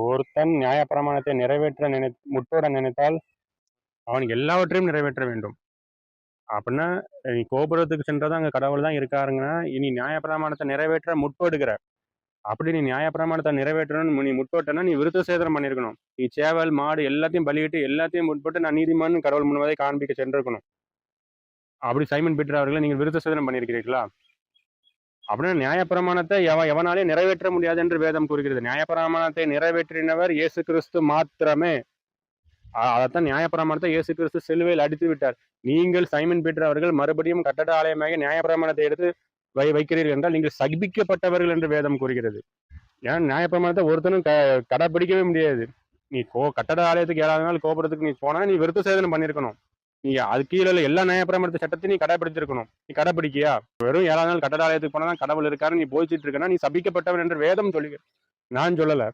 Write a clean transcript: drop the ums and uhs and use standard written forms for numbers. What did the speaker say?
ஒருத்தன் நியாயப்பிரமாணத்தை நிறைவேற்ற முற்பட நினைத்தால் அவன் எல்லாவற்றையும் நிறைவேற்ற வேண்டும். அப்படின்னா நீ கோபுரத்துக்கு சென்றதான் அங்க கடவுள் தான் இருக்காருங்கன்னா, இனி நியாயப்பிரமாணத்தை நிறைவேற்ற முற்படுகிற. அப்படி நீ நியாயப்பிரமாணத்தை நிறைவேற்றணும்னு நீ முற்பட்டனா, நீ விருத்த சேதனம் பண்ணியிருக்கணும். நீ சேவல், மாடு எல்லாத்தையும் பலியிட்டு எல்லாத்தையும் முற்பட்டு நான் நீதிமான்னு கடவுள் முன்வதை காண்பிக்க சென்றிருக்கணும். அப்படி சைமன் பீட்டர் அவர்களை நீங்கள் விருத்த சேதனம் பண்ணியிருக்கிறீர்களா? அப்படின்னா நியாயப்பிரமாணத்தை எவனாலையும் நிறைவேற்ற முடியாது என்று வேதம் கூறுகிறது. நியாயப்பிரமாணத்தை நிறைவேற்றினவர் இயேசு கிறிஸ்து மாத்திரமே. அதைத்தான் நியாயப்பிரமாணத்தை இயேசு கிறிஸ்து சிலுவையில் அடித்து விட்டார். நீங்கள் சைமன் பீட்டர் அவர்கள் மறுபடியும் கட்டட ஆலயமாக நியாயப்பிரமாணத்தை எடுத்து வைக்கிறீர்கள் என்றால் நீங்கள் சகிப்பிக்கப்பட்டவர்கள் என்று வேதம் கூறுகிறது. ஏன்னா நியாயப்பிரமாணத்தை ஒருத்தனும் கடைப்பிடிக்கவே முடியாது. நீ கட்டட ஆலயத்துக்கு 7வது நாள் கோபுரத்துக்கு நீ போனா நீ விருத்த சேதனம் பண்ணிருக்கணும். நீ அது கீழே எல்லா நியாயப்பிரமாணத்தை சட்டத்தையும் நீ கடைப்பிடிச்சிருக்கணும். நீ கடைப்பிடிக்கியா? வெறும் 7வது நாள் கட்டட ஆலயத்துக்கு போனா கடவுள் இருக்காரு நீ போதிச்சிட்டு இருக்கனா, நீ சபிக்கப்பட்டவன் என்று வேதம் சொல்லுங்க. நான் சொல்லல.